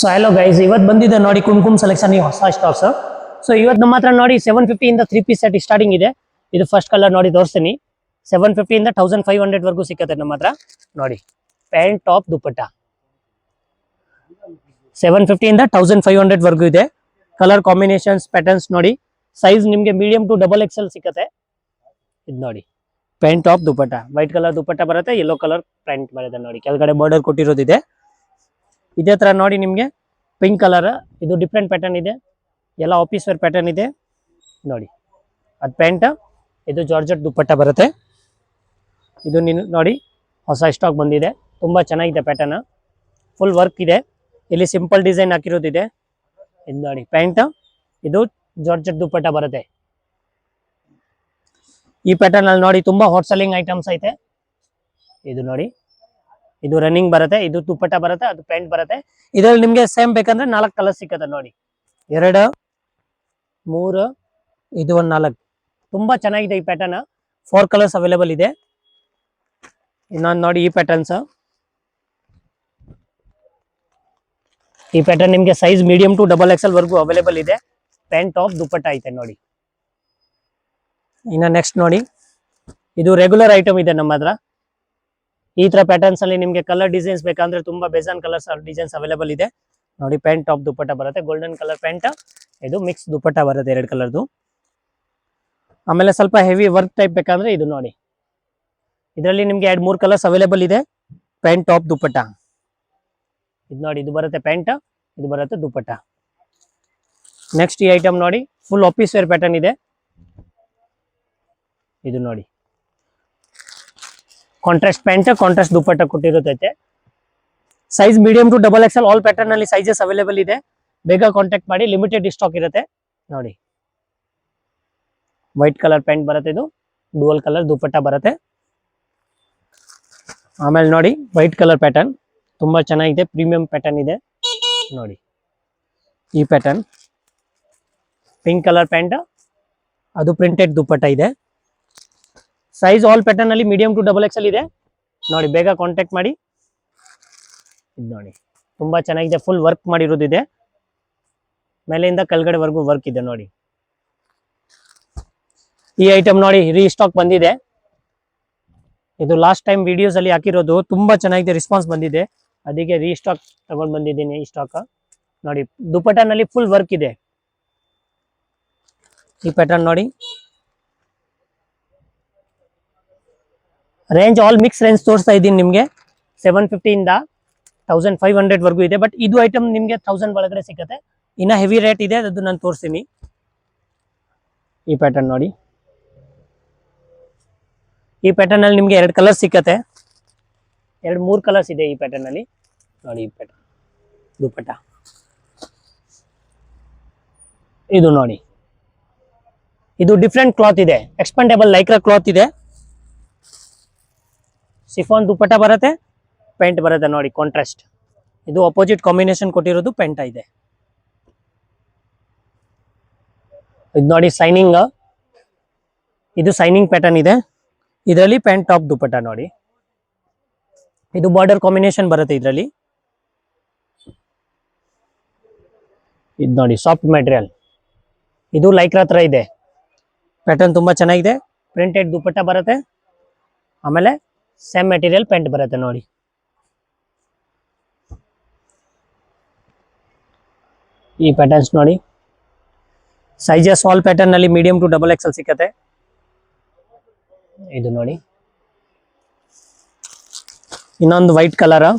So hello guys, ಇವತ್ತು ಬಂದಿದೆ ನೋಡಿ ಕುಂಕುಮ್ ಸೆಲೆಕ್ಷನ್ ಹೊಸ ಸ್ಟಾಕ್ಸ್. ಸೊ ಇವತ್ತು ನಮ್ಮ ಹತ್ರ ನೋಡಿ 750 ಇಂದ 3 ಪೀಸ್ ಸೆಟ್ ಸ್ಟಾರ್ಟಿಂಗ್ ಇದೆ. ಇದು ಫಸ್ಟ್ ಕಲರ್ ನೋಡಿ ತೋರಿಸ್ತೀನಿ. 750 ಇಂದ 1500 ವರೆಗೂ ಸಿಕ್ಕತ್ತೆ ನಮ್ಮ ಹತ್ರ. ನೋಡಿ ಪ್ಯಾಂಟ್ ಟಾಪ್ ದುಪ್ಪಟ್ಟ 750 ಇಂದ 1500 ವರೆಗೂ ಇದೆ. ಕಲರ್ ಕಾಂಬಿನೇಷನ್ಸ್ ಪ್ಯಾಟರ್ನ್ಸ್ ನೋಡಿ. ಸೈಜ್ ನಿಮಗೆ ಮೀಡಿಯಂ ಟು ಡಬಲ್ ಎಕ್ಸೆಲ್ ಸಿಕ್ಕತ್ತೆ. ಇದು ನೋಡಿ ಪ್ಯಾಂಟ್ ಟಾಪ್ ದುಪ್ಪಟ್ಟ, ವೈಟ್ ಕಲರ್ ದುಪ್ಪಟ್ಟ ಬರುತ್ತೆ, ಯೆಲ್ಲೋ ಕಲರ್ ಪ್ಯಾಂಟ್ ಬರುತ್ತೆ. ನೋಡಿ ಕೆಳಗಡೆ ಬಾರ್ಡರ್ ಕೊಟ್ಟಿರೋದಿದೆ. ಇದೇ ತರ ನೋಡಿ ನಿಮಗೆ ಪಿಂಕ್ ಕಲರ್, ಇದು ಡಿಫ್ರೆಂಟ್ ಪ್ಯಾಟರ್ನ್ ಇದೆ, ಎಲ್ಲ ಆಫೀಸ್ ವೇರ್ ಪ್ಯಾಟರ್ನ್ ಇದೆ ನೋಡಿ. ಅದು ಪ್ಯಾಂಟ್, ಇದು ಜಾರ್ಜೆಟ್ ದುಪ್ಪಟ್ಟ ಬರುತ್ತೆ. ಇದು ನೋಡಿ ಹೊಸ ಸ್ಟಾಕ್ ಬಂದಿದೆ, ತುಂಬಾ ಚೆನ್ನಾಗಿದೆ ಪ್ಯಾಟರ್ನ್, ಫುಲ್ ವರ್ಕ್ ಇದೆ. ಇಲ್ಲಿ ಸಿಂಪಲ್ ಡಿಸೈನ್ ಹಾಕಿರೋದಿದೆ. ಇದು ನೋಡಿ ಪ್ಯಾಂಟ್, ಇದು ಜಾರ್ಜೆಟ್ ದುಪ್ಪಟ್ಟ ಬರುತ್ತೆ. ಈ ಪ್ಯಾಟರ್ನ್ ಅಲ್ಲಿ ನೋಡಿ ತುಂಬಾ ಹಾಟ್ ಸೆಲ್ಲಿಂಗ್ ಐಟಮ್ಸ್ ಐತೆ. ಇದು ನೋಡಿ, ಇದು ರನ್ನಿಂಗ್ ಬರುತ್ತೆ, ಇದು ದುಪ್ಪಟ್ಟ ಬರುತ್ತೆ, ಅದು ಪ್ಯಾಂಟ್ ಬರುತ್ತೆ. ಇದರಲ್ಲಿ ನಿಮ್ಗೆ ಸೇಮ್ ಬೇಕಂದ್ರೆ 4 ಕಲರ್ ಸಿಕ್ಕತ್ತೆ ನೋಡಿ. 2 3 ಇದು 1 4. ತುಂಬಾ ಚೆನ್ನಾಗಿದೆ ಈ ಪ್ಯಾಟರ್ನ್. 4 ಕಲರ್ಸ್ ಅವೈಲೇಬಲ್ ಇದೆ. ಇನ್ನೊಂದು ನೋಡಿ ಈ ಪ್ಯಾಟರ್ನ್ಸ್. ಈ ಪ್ಯಾಟರ್ನ್ ನಿಮ್ಗೆ size medium to double XL ವರೆಗೂ ಅವೈಲೇಬಲ್ ಇದೆ. ಪ್ಯಾಂಟ್ ಟಾಪ್ ದುಪ್ಪಟ್ಟ ಐತೆ ನೋಡಿ. ಇನ್ನ ನೆಕ್ಸ್ಟ್ ನೋಡಿ, ಇದು ರೆಗ್ಯುಲರ್ ಐಟಮ್ ಇದೆ ನಮ್ಮ ಹತ್ರ. ಈ ತರ ಪ್ಯಾಟರ್ನ್ಸ್ ಅಲ್ಲಿ ನಿಮ್ಗೆ ಕಲರ್ ಡಿಸೈನ್ಸ್ ಬೇಕಂದ್ರೆ ತುಂಬಾ ಬೇಜಾನ್ ಕಲರ್ಸ್ ಡಿಸೈನ್ಸ್ ಅವೈಲೇಬಲ್ ಇದೆ ನೋಡಿ. ಪ್ಯಾಂಟ್ ಟಾಪ್ ದುಪ್ಪಟ್ಟ ಬರುತ್ತೆ, ಗೋಲ್ಡನ್ ಕಲರ್ ಪ್ಯಾಂಟ್, ಇದು ಮಿಕ್ಸ್ ದುಪ್ಪಟ್ಟ ಬರುತ್ತೆ 2 ಕಲರ್ದು. ಆಮೇಲೆ ಸ್ವಲ್ಪ ಹೆವಿ ವರ್ಕ್ ಟೈಪ್ ಬೇಕಂದ್ರೆ ಇದು ನೋಡಿ, ಇದರಲ್ಲಿ ನಿಮ್ಗೆ 2-3 ಕಲರ್ಸ್ ಅವೈಲೇಬಲ್ ಇದೆ. ಪ್ಯಾಂಟ್ ಟಾಪ್ ದುಪ್ಪಟ್ಟ, ಇದು ನೋಡಿ, ಇದು ಬರುತ್ತೆ ಪ್ಯಾಂಟ್, ಇದು ಬರುತ್ತೆ ದುಪ್ಪಟ್ಟ. ನೆಕ್ಸ್ಟ್ ಈ ಐಟಮ್ ನೋಡಿ, ಫುಲ್ ಆಫೀಸ್ ವೇರ್ ಪ್ಯಾಟರ್ನ್ ಇದೆ. ಇದು ನೋಡಿ ಕಾಂಟ್ರಾಸ್ಟ್ ಪ್ಯಾಂಟ್, ಕಾಂಟ್ರಾಸ್ಟ್ ದುಪ್ಪಟ್ಟ ಕೊಟ್ಟಿರುತ್ತೈತೆ. Size medium to double XL all pattern ಅಲ್ಲಿ ಸೈಜಸ್ ಅವೈಲೇಬಲ್ ಇದೆ. ಬೇಗ ಕಾಂಟ್ಯಾಕ್ಟ್ ಮಾಡಿ, ಲಿಮಿಟೆಡ್ ಸ್ಟಾಕ್ ಇರುತ್ತೆ ನೋಡಿ. ವೈಟ್ ಕಲರ್ ಪ್ಯಾಂಟ್ ಬರುತ್ತೆ, ಇದು ಡುವಲ್ ಕಲರ್ ದುಪ್ಪಟ್ಟ ಬರುತ್ತೆ. ಆಮೇಲೆ ನೋಡಿ ವೈಟ್ ಕಲರ್ ಪ್ಯಾಟರ್ನ್ ತುಂಬಾ ಚೆನ್ನಾಗಿದೆ, ಪ್ರೀಮಿಯಂ ಪ್ಯಾಟರ್ನ್ ಇದೆ ನೋಡಿ. ಈ ಪ್ಯಾಟರ್ನ್ ಪಿಂಕ್ ಕಲರ್ ಪ್ಯಾಂಟ್, ಅದು ಪ್ರಿಂಟೆಡ್ ದುಪ್ಪಟ್ಟ ಇದೆ. ಸೈಜ್ ಆಲ್ ಪ್ಯಾಟರ್ನ್ ಅಲ್ಲಿ ಮೀಡಿಯಂ ಟು ಡಬಲ್ ಎಕ್ಸೆಲ್ ಇದೆ ನೋಡಿ. ಬೇಗ ಕಾಂಟ್ಯಾಕ್ಟ್ ಮಾಡಿ. ಇದು ನೋಡಿ ತುಂಬಾ ಚೆನ್ನಾಗಿದೆ, ಫುಲ್ ವರ್ಕ್ ಮಾಡಿರೋದಿದೆ, ಮೇಲೆಯಿಂದ ಕೆಳಗಡೆವರೆಗೂ ವರ್ಕ್ ಇದೆ ನೋಡಿ. ಈ ಐಟಮ್ ನೋಡಿ ರೀಸ್ಟಾಕ್ ಬಂದಿದೆ. ಇದು ಲಾಸ್ಟ್ ಟೈಮ್ ವಿಡಿಯೋಸ್ ಅಲ್ಲಿ ಹಾಕಿರೋದು, ತುಂಬಾ ಚೆನ್ನಾಗಿದೆ, ರೆಸ್ಪಾನ್ಸ್ ಬಂದಿದೆ, ಅದಕ್ಕೆ ರೀಸ್ಟಾಕ್ ತಗೊಂಡ್ ಬಂದಿದ್ದೀನಿ ಈ ಸ್ಟಾಕ್ ನೋಡಿ. ದುಪ್ಪಟ್ಟನಲ್ಲಿ ಫುಲ್ ವರ್ಕ್ ಇದೆ. ಈ ಪ್ಯಾಟರ್ನ್ ನೋಡಿ, ರೇಂಜ್ ಆಲ್ ಮಿಕ್ಸ್ ರೇಂಜ್ ತೋರಿಸ್ತಾ ಇದ್ದೀನಿ ನಿಮಗೆ. 750 ಇಂದ 1500 ವರೆಗೂ ಇದೆ. ಬಟ್ ಇದು ಐಟಮ್ ನಿಮಗೆ 1000 ಒಳಗಡೆ ಸಿಗುತ್ತೆ. ಇನ್ನ ಹೆವಿ ರೇಟ್ ಇದೆ, ಅದು ನಾನು ತೋರಿಸ್ತೀನಿ. ಈ ಪ್ಯಾಟರ್ನ್ ನೋಡಿ, ಈ ಪ್ಯಾಟರ್ನ್ ಅಲ್ಲಿ ನಿಮ್ಗೆ 2 ಕಲರ್ ಸಿಕ್ಕತ್ತೆ, 2-3 ಕಲರ್ಸ್ ಇದೆ ಈ ಪ್ಯಾಟರ್ನ್ ಅಲ್ಲಿ ನೋಡಿ. ಈ ಪ್ಯಾಟರ್ನ್ ದುಪ್ಪಟ್ಟ, ಇದು ನೋಡಿ, ಇದು ಡಿಫ್ರೆಂಟ್ ಕ್ಲಾತ್ ಇದೆ, ಎಕ್ಸ್ಪೆಂಡೇಬಲ್ ಲೈಕ್ರಾ ಕ್ಲಾತ್ ಇದೆ. ಸಿಫಾನ್ ದುಪ್ಪಟ್ಟ ಬರುತ್ತೆ, ಪ್ಯಾಂಟ್ ಬರುತ್ತೆ ನೋಡಿ ಕಾಂಟ್ರಾಸ್ಟ್. ಇದು ಅಪೋಸಿಟ್ ಕಾಂಬಿನೇಷನ್ ಕೊಟ್ಟಿರೋದು ಪ್ಯಾಂಟ್ ಇದೆ. ಇದು ನೋಡಿ ಸೈನಿಂಗ್, ಇದು ಸೈನಿಂಗ್ ಪ್ಯಾಟರ್ನ್ ಇದೆ. ಇದರಲ್ಲಿ ಪ್ಯಾಂಟ್ ಟಾಪ್ ದುಪ್ಪಟ್ಟ ನೋಡಿ. ಇದು ಬಾರ್ಡರ್ ಕಾಂಬಿನೇಷನ್ ಬರುತ್ತೆ ಇದರಲ್ಲಿ. ಇದು ನೋಡಿ ಸಾಫ್ಟ್ ಮೆಟೀರಿಯಲ್, ಇದು ಲೈಕ್ರಾ ತರ ಇದೆ. ಪ್ಯಾಟರ್ನ್ ತುಂಬಾ ಚೆನ್ನಾಗಿದೆ, ಪ್ರಿಂಟೆಡ್ ದುಪ್ಪಟ್ಟ ಬರುತ್ತೆ, ಆಮೇಲೆ ಸೇಮ್ ಮೆಟೀರಿಯಲ್ ಪ್ಯಾಂಟ್ ಬರುತ್ತೆ ನೋಡಿ. ಈ ಪ್ಯಾಟರ್ನ್ಸ್ ನೋಡಿ, ಸೈಜಸ್ ಆಲ್ ಪ್ಯಾಟರ್ನ್ ನಲ್ಲಿ ಮೀಡಿಯಂ ಟು ಡಬಲ್ ಎಕ್ಸೆಲ್ ಸಿಕ್ಕತ್ತೆ. ಇದು ನೋಡಿ ಇನ್ನೊಂದು ವೈಟ್ ಕಲರ್.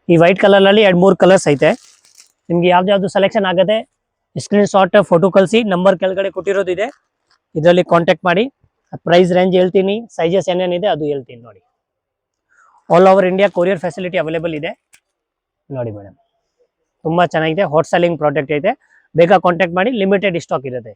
ಈ ವೈಟ್ ಕಲರ್ ನಲ್ಲಿ 2-3 ಕಲರ್ಸ್ ಐತೆ. ನಿಮ್ಗೆ ಯಾವ್ದು ಸೆಲೆಕ್ಷನ್ ಆಗುತ್ತೆ ಸ್ಕ್ರೀನ್ ಶಾಟ್ ಫೋಟೋ ಕಳಿಸಿ, ನಂಬರ್ ಕೆಳಗಡೆ ಕೊಟ್ಟಿರೋದಿದೆ, ಇದರಲ್ಲಿ ಕಾಂಟ್ಯಾಕ್ಟ್ ಮಾಡಿ. ಪ್ರೈಸ್ ರೇಂಜ್ ಹೇಳ್ತೀನಿ, ಸೈಜಸ್ ಏನೇನಿದೆ ಅದು ಹೇಳ್ತೀನಿ ನೋಡಿ. All over India courier facility available ಇದೆ ನೋಡಿ ಮೇಡಮ್. ತುಂಬಾ ಚೆನ್ನಾಗಿದೆ, ಹಾಟ್ ಸೆಲ್ಲಿಂಗ್ ಪ್ರಾಡಕ್ಟ್ ಐತೆ. ಬೇಗ ಕಾಂಟ್ಯಾಕ್ಟ್ ಮಾಡಿ, ಲಿಮಿಟೆಡ್ ಸ್ಟಾಕ್ ಇರುತ್ತೆ.